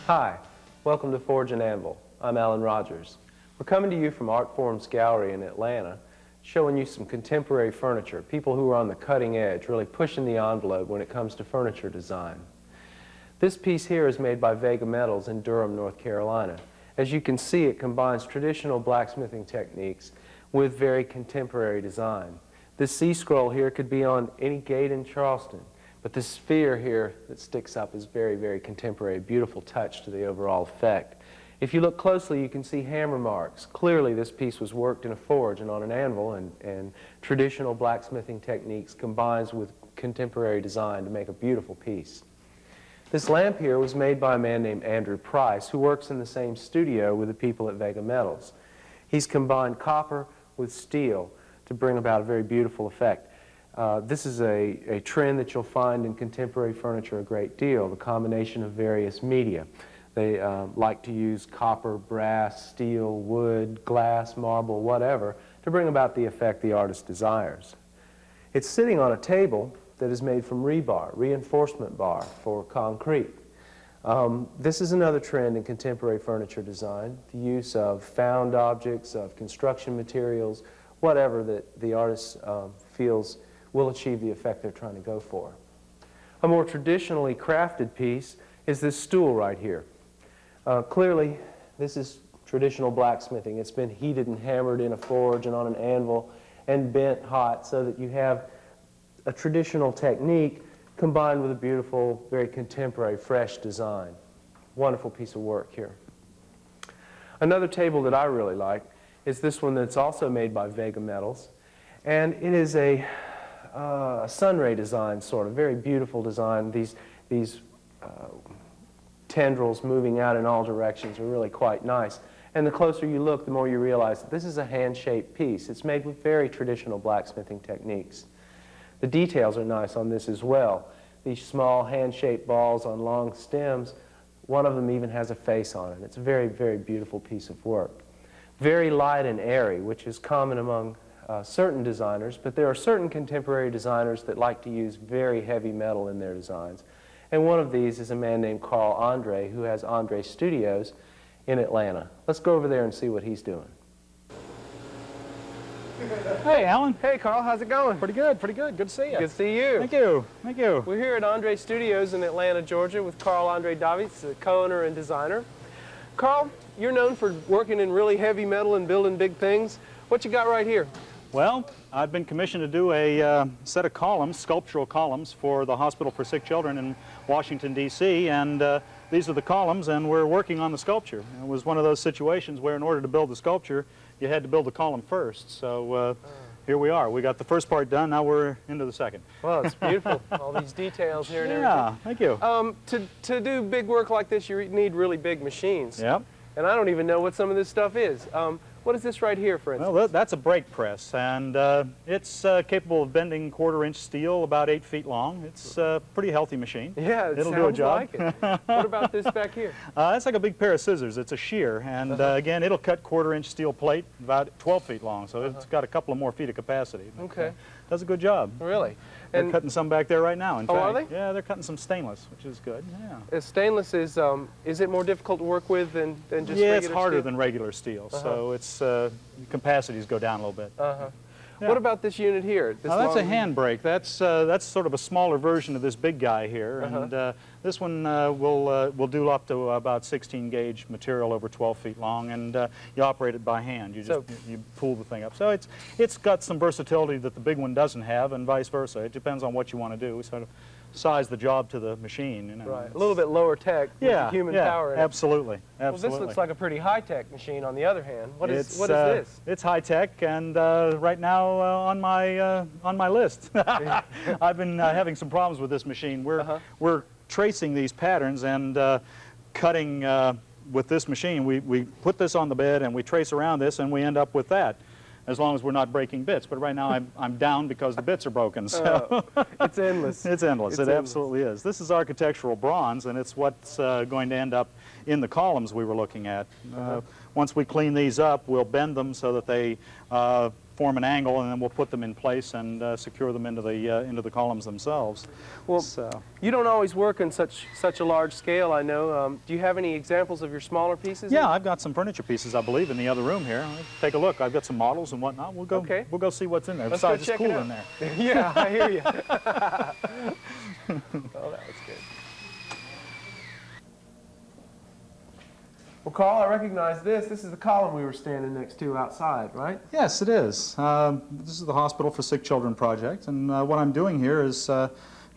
Hi, welcome to Forge and Anvil. I'm Alan Rogers. We're coming to you from Art Forms Gallery in Atlanta, showing you some contemporary furniture, people who are on the cutting edge, really pushing the envelope when it comes to furniture design. This piece here is made by Vega Metals in Durham, North Carolina. As you can see, it combines traditional blacksmithing techniques with very contemporary design. This C-scroll here could be on any gate in Charleston, but this sphere here that sticks up is very, very contemporary, beautiful touch to the overall effect. If you look closely, you can see hammer marks. Clearly, this piece was worked in a forge and on an anvil, and traditional blacksmithing techniques combines with contemporary design to make a beautiful piece. This lamp here was made by a man named Andrew Price, who works in the same studio with the people at Vega Metals. He's combined copper with steel to bring about a very beautiful effect. This is a trend that you'll find in contemporary furniture a great deal, the combination of various media. They like to use copper, brass, steel, wood, glass, marble, whatever, to bring about the effect the artist desires. It's sitting on a table that is made from rebar, reinforcement bar for concrete. This is another trend in contemporary furniture design, the use of found objects, of construction materials, whatever that the artist feels will achieve the effect they're trying to go for. A more traditionally crafted piece is this stool right here. Clearly, this is traditional blacksmithing. It's been heated and hammered in a forge and on an anvil and bent hot so that you have a traditional technique combined with a beautiful, very contemporary, fresh design. Wonderful piece of work here. Another table that I really like is this one that's also made by Vega Metals, and it is a sunray design, sort of, very beautiful design. These tendrils moving out in all directions are really quite nice. And the closer you look, the more you realize that this is a hand-shaped piece. It's made with very traditional blacksmithing techniques. The details are nice on this as well. These small hand-shaped balls on long stems, one of them even has a face on it. It's a very, very beautiful piece of work. Very light and airy, which is common among certain designers, but there are certain contemporary designers that like to use very heavy metal in their designs. And one of these is a man named Carl Andre, who has Andre Studios in Atlanta. Let's go over there and see what he's doing. Hey, Alan. Hey, Carl, how's it going? Pretty good, pretty good. Good to see you. Good to see you. Thank you, thank you. We're here at Andre Studios in Atlanta, Georgia, with Carl Andre Davids, the co-owner and designer. Carl, you're known for working in really heavy metal and building big things. What you got right here? Well, I've been commissioned to do a set of columns, sculptural columns, for the Hospital for Sick Children in Washington, D.C., and these are the columns, and we're working on the sculpture. It was one of those situations where in order to build the sculpture, you had to build the column first. So here we are. We got the first part done, now we're into the second. Well, it's beautiful, all these details here and everything. Yeah, thank you. To do big work like this, you need really big machines. Yep. And I don't even know what some of this stuff is. What is this right here, for instance? Well, that's a brake press, and it's capable of bending quarter-inch steel about 8 feet long. It's a pretty healthy machine. Yeah, it'll do a job. Like it. What about this back here? It's like a big pair of scissors. It's a shear, and again, it'll cut quarter-inch steel plate about 12 feet long, so it's got a couple of more feet of capacity. But, okay. Does a good job. Really? They're cutting some back there right now, in fact. Are they? Yeah, they're cutting some stainless, which is good. Yeah. Stainless is it more difficult to work with than just regular steel? Yeah, it's harder than regular steel, so its capacities go down a little bit. Yeah. What about this unit here? That's a hand brake. That's sort of a smaller version of this big guy here, and this one will do up to about 16 gauge material over 12 feet long, and you operate it by hand. You pull the thing up. So it's got some versatility that the big one doesn't have, and vice versa. It depends on what you want to do. We sort of size the job to the machine. You know. Right. A little bit lower tech with the human power in it. Absolutely. Well, this looks like a pretty high-tech machine on the other hand. What is this? It's high-tech, and right now on my list. I've been having some problems with this machine. We're tracing these patterns and cutting with this machine. We put this on the bed and we trace around this, and we end up with that, as long as we're not breaking bits. But right now I'm down because the bits are broken. So it's endless. It's endless. It absolutely is. This is architectural bronze, and it's what's going to end up in the columns we were looking at. Once we clean these up, we'll bend them so that they form an angle, and then we'll put them in place and secure them into the columns themselves. Well, so, you don't always work in such a large scale, I know. Do you have any examples of your smaller pieces? yeah, I've got some furniture pieces, I believe, in the other room here. Take a look. I've got some models and whatnot. We'll go see what's in there. Let's Besides, go it's check cool it out. in there. Yeah, I hear you. Oh, that was good. Well, Carl, I recognize this. This is the column we were standing next to outside, right? Yes, it is. This is the Hospital for Sick Children project, and what I'm doing here is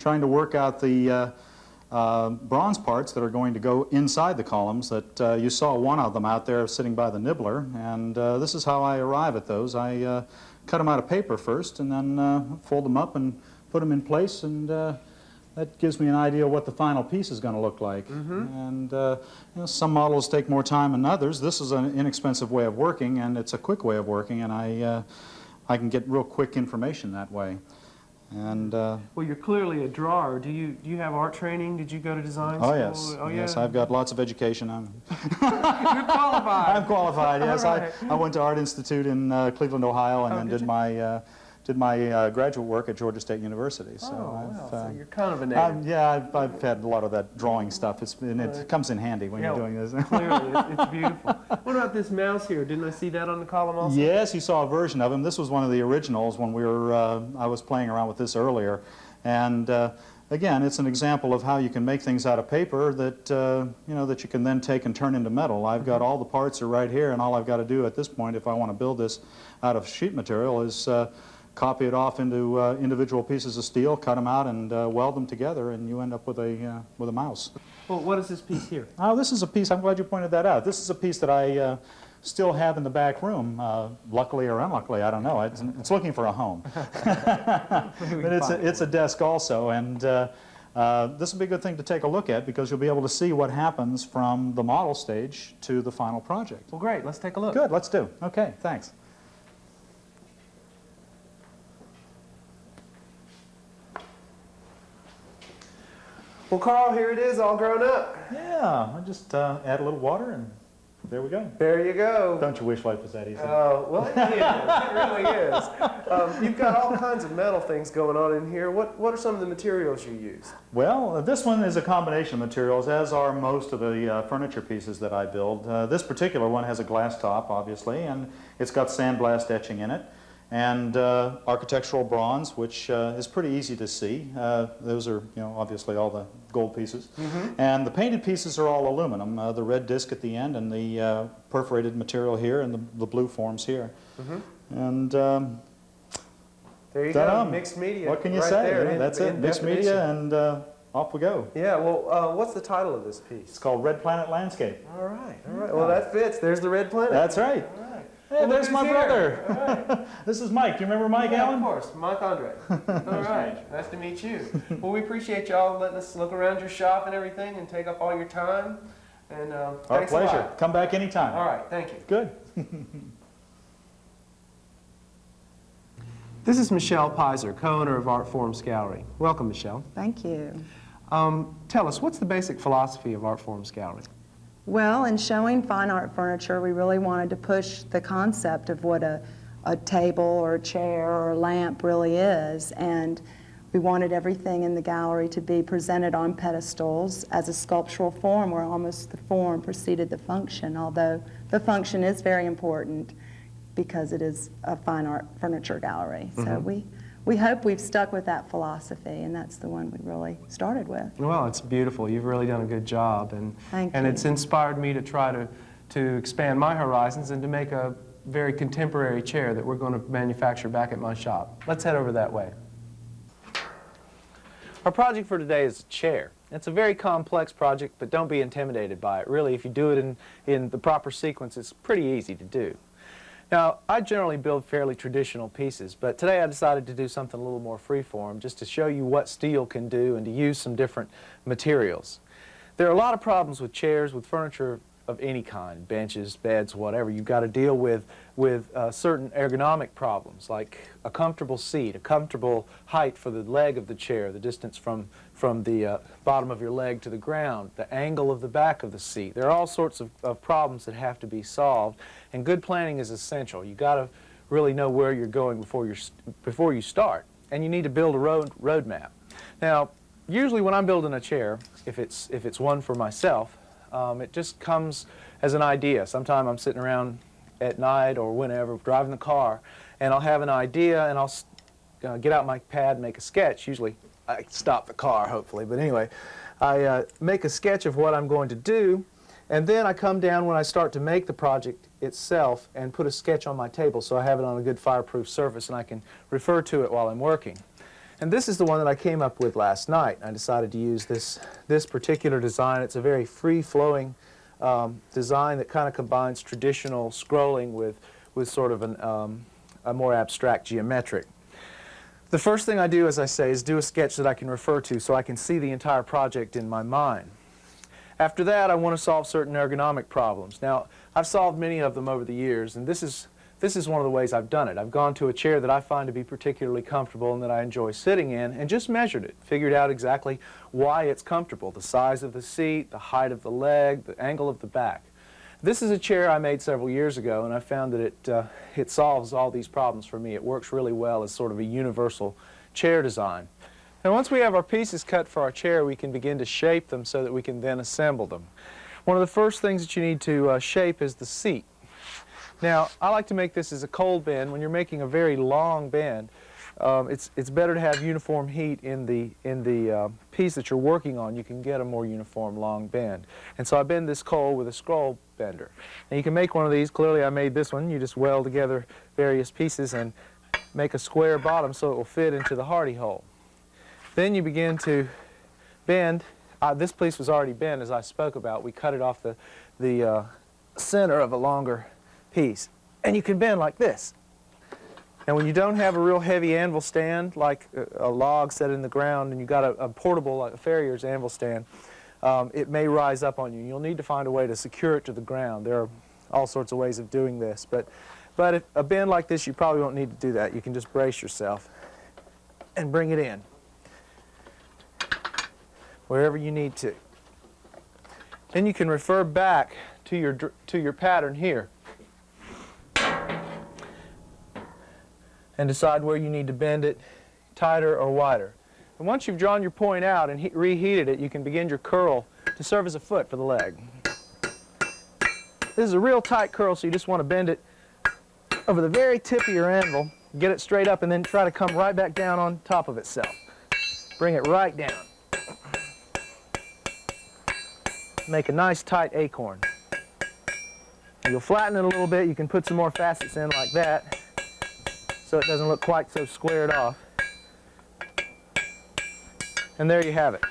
trying to work out the bronze parts that are going to go inside the columns. That you saw one of them out there sitting by the nibbler, and this is how I arrive at those. I cut them out of paper first, and then fold them up and put them in place, and that gives me an idea of what the final piece is going to look like. And you know, some models take more time than others. This is an inexpensive way of working, and it's a quick way of working, and I can get real quick information that way. And well, you're clearly a drawer. Do you have art training? Did you go to design school? Oh yes, oh, yes. Yeah? I've got lots of education. You're qualified. I'm qualified. Yes, Right. I went to Art Institute in Cleveland, Ohio, and then did you? did my graduate work at Georgia State University. So wow. So you're kind of a native. yeah, I've had a lot of that drawing stuff. It comes in handy when you're doing this. Clearly, it's beautiful. What about this mouse here? Didn't I see that on the column also? Yes, you saw a version of him. This was one of the originals when we were. I was playing around with this earlier, and again, it's an example of how you can make things out of paper that you know, that you can then take and turn into metal. I've got all the parts are right here, and all I've got to do at this point, if I want to build this out of sheet material, is copy it off into individual pieces of steel, cut them out, and weld them together, and you end up with a mouse. Well, what is this piece here? Oh, this is a piece. I'm glad you pointed that out. This is a piece that I still have in the back room. Luckily or unluckily, I don't know. It's looking for a home. But it's a desk also, and this will be a good thing to take a look at because you'll be able to see what happens from the model stage to the final project. Well, great. Let's take a look. Good. Let's do. Okay. Thanks. Well, Carl, here it is, all grown up. Yeah. I just add a little water, and there we go. There you go. Don't you wish life was that easy? Oh, well, it is. It really is. You've got all kinds of metal things going on in here. What are some of the materials you use? Well, this one is a combination of materials, as are most of the furniture pieces that I build. This particular one has a glass top, obviously, and it's got sandblast etching in it, and architectural bronze, which is pretty easy to see. Those are, you know, obviously all the gold pieces. And the painted pieces are all aluminum, the red disc at the end and the perforated material here and the blue forms here. And there you go, mixed media. What can you right say? There, Yeah, that's it, mixed media, and off we go. Yeah, well, what's the title of this piece? It's called Red Planet Landscape. All right, all right. Well, that fits. There's the red planet. That's right. All right. Hey, Well, there's who's my here? brother. All right. This is Mike. Do you remember Mike, Yeah, Allen? of course, Mike Andre. All right, nice to meet you. Well, we appreciate y'all letting us look around your shop and everything and take up all your time. And Our thanks a pleasure. lot. Come back anytime. All right, thank you. Good. This is Michelle Pizer, co-owner of Art Forms Gallery. Welcome, Michelle. Thank you. Tell us, what's the basic philosophy of Art Forms Gallery? Well, in showing fine art furniture, we really wanted to push the concept of what a table or a chair or a lamp really is. And we wanted everything in the gallery to be presented on pedestals as a sculptural form where almost the form preceded the function, although the function is very important because it is a fine art furniture gallery. So we hope we've stuck with that philosophy, and that's the one we really started with. Well, it's beautiful. You've really done a good job, and Thank you. it's inspired me to try to expand my horizons and to make a very contemporary chair that we're going to manufacture back at my shop. Let's head over that way. Our project for today is a chair. It's a very complex project, but don't be intimidated by it. Really, if you do it in the proper sequence, it's pretty easy to do. Now, I generally build fairly traditional pieces, but today I decided to do something a little more freeform, just to show you what steel can do and to use some different materials. There are a lot of problems with chairs, with furniture of any kind, benches, beds, whatever. You've got to deal with certain ergonomic problems, like a comfortable seat, a comfortable height for the leg of the chair, the distance from the bottom of your leg to the ground, the angle of the back of the seat. There are all sorts of problems that have to be solved, and good planning is essential. You've got to really know where you're going before you start. And you need to build a road map. Now, usually when I'm building a chair, if it's one for myself, it just comes as an idea. Sometimes I'm sitting around at night or whenever, driving the car, and I'll have an idea, and I'll get out my pad and make a sketch. Usually I stop the car, hopefully, but anyway, I make a sketch of what I'm going to do, and then I come down when I start to make the project itself and put a sketch on my table so I have it on a good fireproof surface and I can refer to it while I'm working. And this is the one that I came up with last night. I decided to use this particular design. It's a very free-flowing design that kind of combines traditional scrolling with sort of a more abstract geometric. The first thing I do, as I say, is do a sketch that I can refer to so I can see the entire project in my mind. After that, I want to solve certain ergonomic problems. Now, I've solved many of them over the years, and this is one of the ways I've done it. I've gone to a chair that I find to be particularly comfortable and that I enjoy sitting in and just measured it, figured out exactly why it's comfortable, the size of the seat, the height of the leg, the angle of the back. This is a chair I made several years ago, and I found that it solves all these problems for me. It works really well as sort of a universal chair design. And once we have our pieces cut for our chair, we can begin to shape them so that we can then assemble them. One of the first things that you need to shape is the seat. Now, I like to make this as a cold bend. When you're making a very long bend, it's better to have uniform heat in the piece that you're working on. You can get a more uniform long bend. And so I bend this cold with a scroll bender. And you can make one of these. Clearly I made this one. You just weld together various pieces and make a square bottom so it will fit into the hardy hole. Then you begin to bend. This piece was already bent, as I spoke about. We cut it off the center of a longer piece. And you can bend like this. And when you don't have a real heavy anvil stand, like a log set in the ground, and you've got a portable, like a farrier's anvil stand, it may rise up on you. You'll need to find a way to secure it to the ground. There are all sorts of ways of doing this. But if a bend like this, you probably won't need to do that. You can just brace yourself and bring it in wherever you need to. Then you can refer back to your pattern here and decide where you need to bend it tighter or wider. And once you've drawn your point out and reheated it, you can begin your curl to serve as a foot for the leg. This is a real tight curl, so you just want to bend it over the very tip of your anvil, get it straight up, and then try to come right back down on top of itself. Bring it right down. Make a nice tight acorn. You'll flatten it a little bit. You can put some more facets in like that so it doesn't look quite so squared off. And there you have it.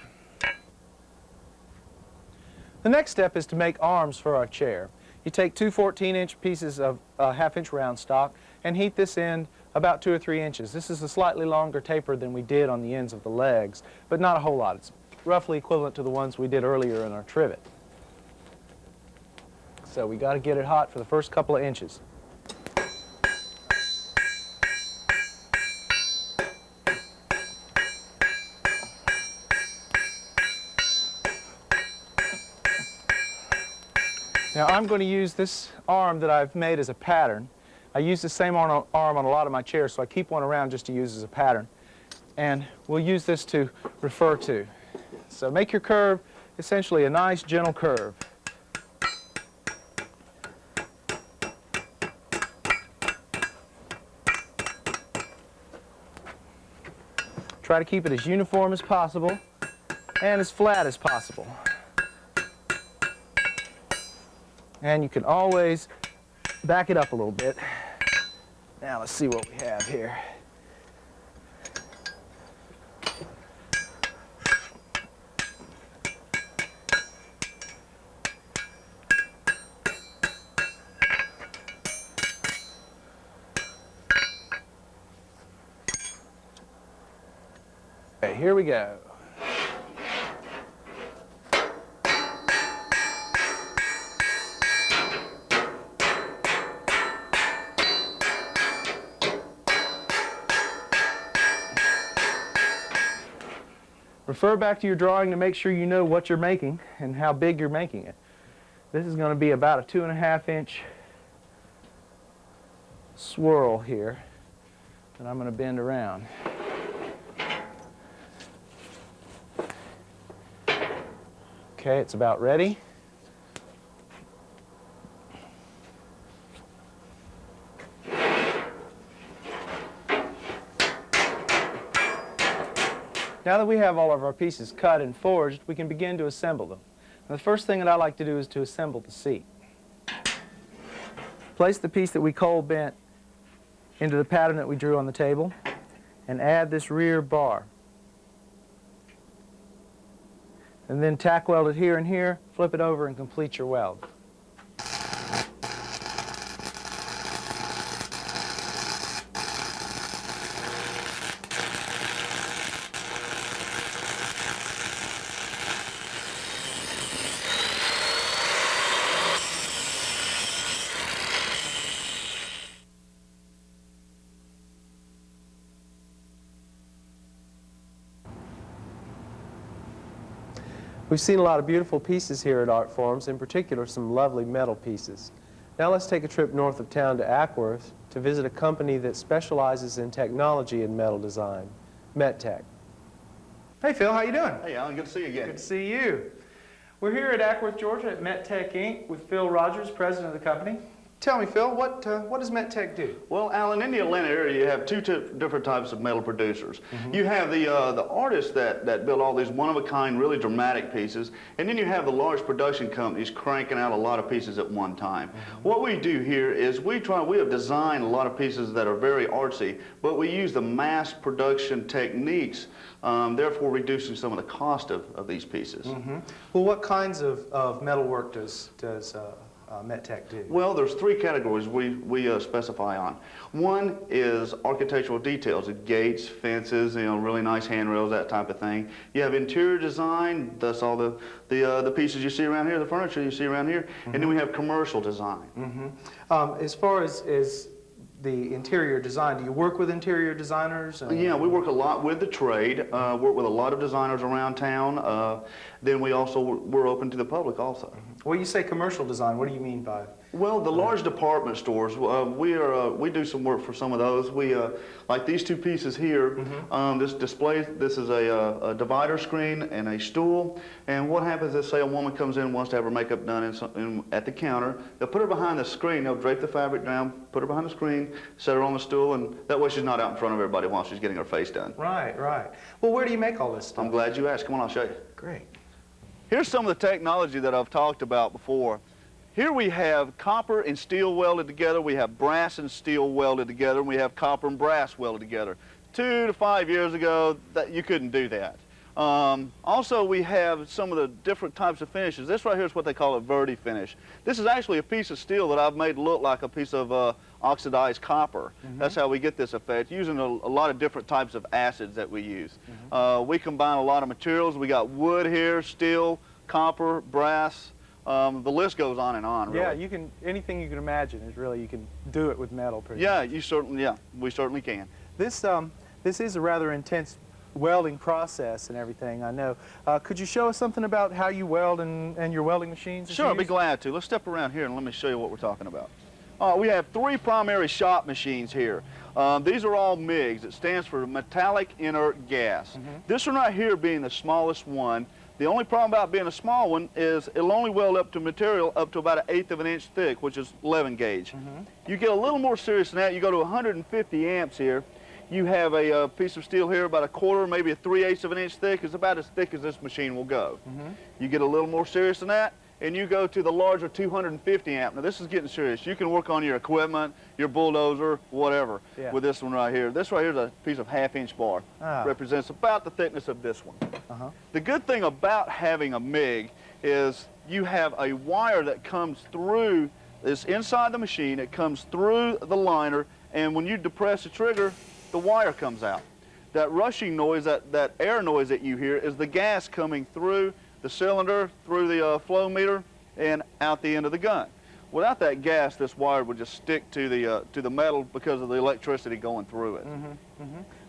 The next step is to make arms for our chair. You take two 14-inch pieces of half-inch round stock and heat this end about 2 or 3 inches. This is a slightly longer taper than we did on the ends of the legs, but not a whole lot. It's roughly equivalent to the ones we did earlier in our trivet. So we got to get it hot for the first couple of inches. Now I'm going to use this arm that I've made as a pattern. I use the same arm on a lot of my chairs, so I keep one around just to use as a pattern. And we'll use this to refer to. So make your curve essentially a nice gentle curve. Try to keep it as uniform as possible and as flat as possible. And you can always back it up a little bit. Now let's see what we have here. Okay, here we go. Refer back to your drawing to make sure you know what you're making and how big you're making it. This is going to be about a 2.5-inch swirl here that I'm going to bend around. Okay, it's about ready. Now that we have all of our pieces cut and forged, we can begin to assemble them. And the first thing that I like to do is to assemble the seat. Place the piece that we cold bent into the pattern that we drew on the table and add this rear bar. And then tack weld it here and here, flip it over and complete your weld. We've seen a lot of beautiful pieces here at Art Forms, in particular some lovely metal pieces. Now let's take a trip north of town to Ackworth to visit a company that specializes in technology in metal design, METTECH. Hey Phil, how you doing? Hey Alan, good to see you again. Good to see you. We're here at Ackworth, Georgia at METTECH Inc. with Phil Rogers, president of the company. Tell me, Phil, what does METTECH do? Well, Alan, in the Atlanta area, you have two different types of metal producers. You have the artists that build all these one-of-a-kind, really dramatic pieces, and then you have the large production companies cranking out a lot of pieces at one time. What we do here is we have designed a lot of pieces that are very artsy, but we use the mass production techniques, therefore reducing some of the cost of these pieces. Well, what kinds of metal work does METTECH do? Well, there's three categories we specify on. One is architectural details, gates, fences, really nice handrails, that type of thing. You have interior design, that's all the pieces you see around here, the furniture you see around here, and then we have commercial design. As far as the interior design, do you work with interior designers? Yeah, we work a lot with the trade, work with a lot of designers around town. Then we're open to the public also. Well, you say commercial design, what do you mean by it? Well, the large department stores, we do some work for some of those. Like these two pieces here, this is a divider screen and a stool. And what happens is, say a woman comes in and wants to have her makeup done at the counter, they'll put her behind the screen, they'll drape the fabric down, put her behind the screen, set her on the stool, and that way she's not out in front of everybody while she's getting her face done. Right, right. Well, where do you make all this stuff? I'm glad you asked. Come on, I'll show you. Great. Here's some of the technology that I've talked about before. Here we have copper and steel welded together, we have brass and steel welded together, and we have copper and brass welded together. 2 to 5 years ago, you couldn't do that. Also, we have some of the different types of finishes. This right here is what they call a verti finish. This is actually a piece of steel that I've made look like a piece of oxidized copper. That's how we get this effect, using a lot of different types of acids that we use. We combine a lot of materials. We got wood here, steel, copper, brass. The list goes on and on, really. Yeah, anything you can imagine is really, you can do it with metal. Yeah, we certainly can. This is a rather intense welding process and everything, I know. Could you show us something about how you weld and your welding machines? Sure, I'll be glad to. Let's step around here and let me show you what we're talking about. We have 3 primary shop machines here. These are all MIGs. It stands for metallic inert gas. This one right here being the smallest one. The only problem about being a small one is it'll only weld up to material up to about 1/8 of an inch thick, which is 11 gauge. You get a little more serious than that, you go to 150 amps here. You have a piece of steel here about 1/4, maybe 3/8 of an inch thick. It's about as thick as this machine will go. You get a little more serious than that, and you go to the larger 250 amp. Now this is getting serious. You can work on your equipment, your bulldozer, whatever, with this one right here. This right here is a piece of 1/2 inch bar. Represents about the thickness of this one. The good thing about having a MIG is you have a wire that comes through, it's inside the machine, it comes through the liner, and when you depress the trigger, the wire comes out. That rushing noise, that air noise that you hear is the gas coming through the cylinder, through the flow meter, and out the end of the gun. Without that gas, this wire would just stick to the metal because of the electricity going through it.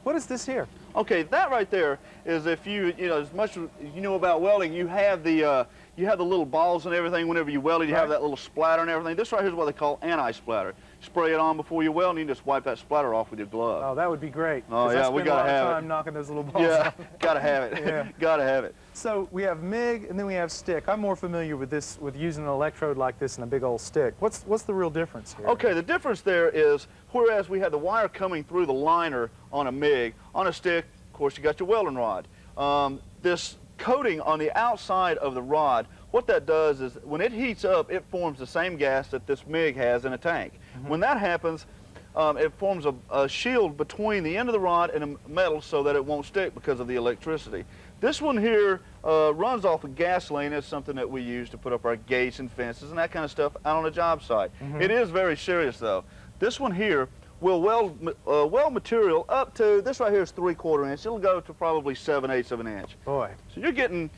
What is this here? Okay, that right there is, if as much as you know about welding, you have the little balls and everything. Whenever you weld it, you have that little splatter and everything. This right here is what they call anti-splatter. spray it on before you weld, and you can just wipe that splatter off with your glove. Oh, that would be great. Oh yeah, we gotta have it. Time knocking those little balls Yeah, off. gotta have it. Yeah. Gotta have it. So we have MIG and then we have stick. I'm more familiar with this, with using an electrode like this and a big old stick. What's the real difference here? Okay, the difference there is, whereas we had the wire coming through the liner on a MIG, on a stick, of course, you got your welding rod. This coating on the outside of the rod, what that does is when it heats up, it forms the same gas that this MIG has in a tank. When that happens, it forms a shield between the end of the rod and the metal so that it won't stick because of the electricity. This one here runs off of gasoline. It's something that we use to put up our gates and fences and that kind of stuff out on a job site. It is very serious though. This one here will weld material up to, this right here is 3/4 inch. It'll go to probably 7/8 of an inch. Boy. So you're getting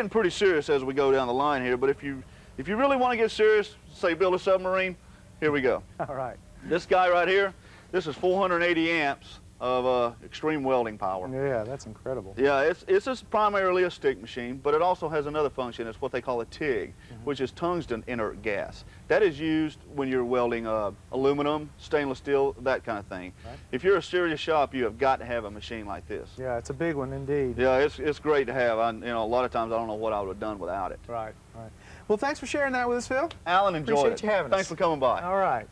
pretty serious as we go down the line here. But if you really want to get serious, say build a submarine, here we go. All right. This guy right here, this is 480 amps of extreme welding power. Yeah, that's incredible. Yeah, it's just primarily a stick machine, but it also has another function. It's what they call a TIG, which is tungsten inert gas. That is used when you're welding aluminum, stainless steel, that kind of thing. Right. If you're a serious shop, you have got to have a machine like this. Yeah, it's a big one indeed. Yeah, it's great to have. You know, a lot of times I don't know what I would have done without it. Right, right. Well, thanks for sharing that with us, Phil. Alan, enjoyed it. Appreciate you having us. Thanks for coming by. All right.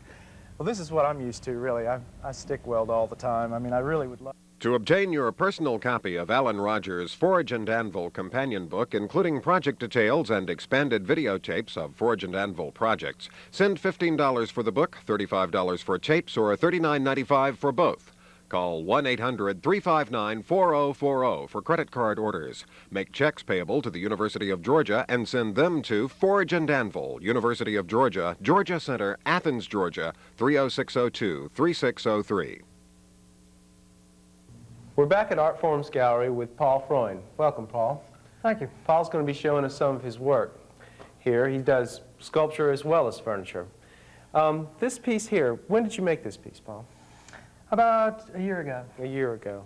Well, this is what I'm used to, really. I stick weld all the time. I mean, I really would love... To obtain your personal copy of Alan Rogers' Forge and Anvil companion book, including project details and expanded videotapes of Forge and Anvil projects, send $15 for the book, $35 for tapes, or $39.95 for both. Call 1-800-359-4040 for credit card orders. Make checks payable to the University of Georgia and send them to Forge and Anvil, University of Georgia, Georgia Center, Athens, Georgia, 30602-3603. We're back at Art Forms Gallery with Paul Freund. Welcome, Paul. Thank you. Paul's going to be showing us some of his work here. He does sculpture as well as furniture. This piece here, when did you make this piece, Paul? About a year ago. A year ago.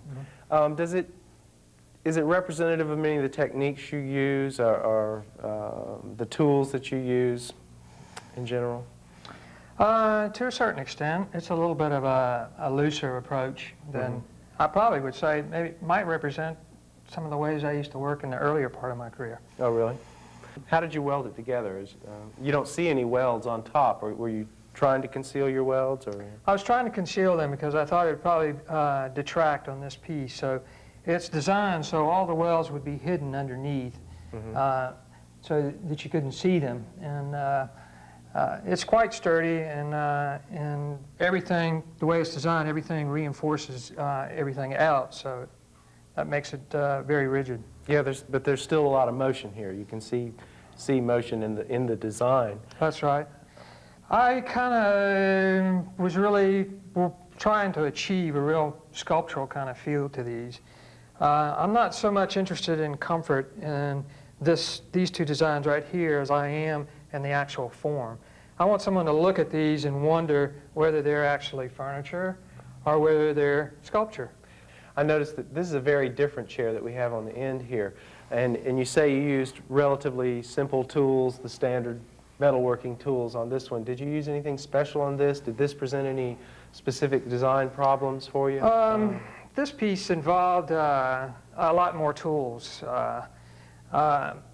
Is it representative of many of the techniques you use or the tools that you use in general? To a certain extent. It's a little bit of a looser approach than I probably would say. Maybe it might represent some of the ways I used to work in the earlier part of my career. Oh, really? How did you weld it together? You don't see any welds on top. Or were you trying to conceal your welds? Or? I was trying to conceal them because I thought it would probably detract on this piece. So it's designed so all the welds would be hidden underneath so that you couldn't see them. And it's quite sturdy, and everything, the way it's designed, everything reinforces everything out. So that makes it very rigid. Yeah, but there's still a lot of motion here. You can see motion in the design. That's right. I kind of was really trying to achieve a real sculptural kind of feel to these. I'm not so much interested in comfort in these two designs right here as I am in the actual form. I want someone to look at these and wonder whether they're actually furniture or whether they're sculpture. I noticed that this is a very different chair that we have on the end here. And you say you used relatively simple tools, the standard metalworking tools on this one. Did you use anything special on this? Did this present any specific design problems for you? This piece involved a lot more tools.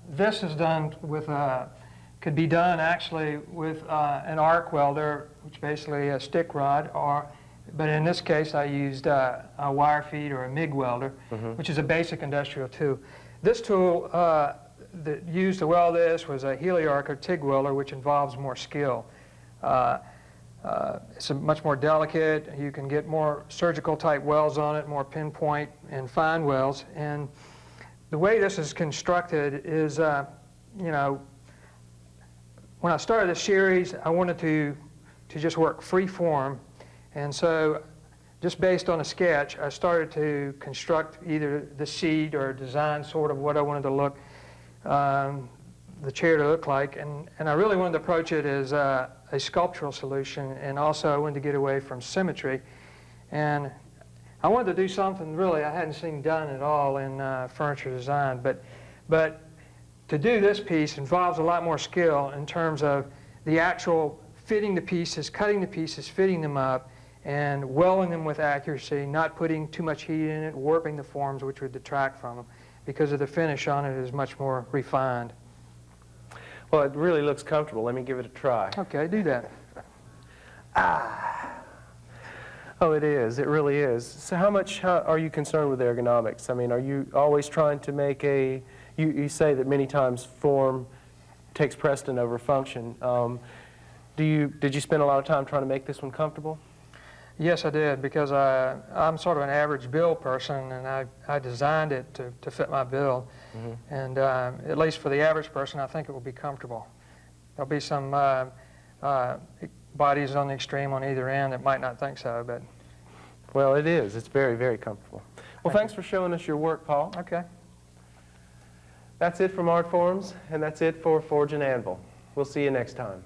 This is done with, could be done actually with an arc welder, which is basically a stick rod, but in this case I used a wire feed or a MIG welder, which is a basic industrial tool. This tool that used to weld this was a heliarc or TIG welder, which involves more skill. It's much more delicate. You can get more surgical type welds on it, more pinpoint and fine welds. And the way this is constructed is, you know, when I started this series, I wanted to just work free form. And so just based on a sketch, I started to construct either the seat or design sort of what I wanted to look, the chair to look like. And I really wanted to approach it as a sculptural solution, and also I wanted to get away from symmetry. And I wanted to do something really I hadn't seen done at all in furniture design. But to do this piece involves a lot more skill in terms of the actual fitting the pieces, cutting the pieces, fitting them up, and welding them with accuracy, not putting too much heat in it, warping the forms, which would detract from them, because of the finish on it is much more refined. Well, it really looks comfortable. Let me give it a try. Okay, do that. Oh, it is. It really is. So how are you concerned with ergonomics? I mean, are you always trying to make you say that many times form takes precedent over function. Did you spend a lot of time trying to make this one comfortable? Yes, I did, because I'm sort of an average build person, and I designed it to fit my build. Mm-hmm. And at least for the average person, I think it will be comfortable. There'll be some bodies on the extreme on either end that might not think so, but... Well, it is. It's very, very comfortable. Well, thanks for showing us your work, Paul. Okay. That's it from Art Forms, and that's it for Forge and Anvil. We'll see you next time.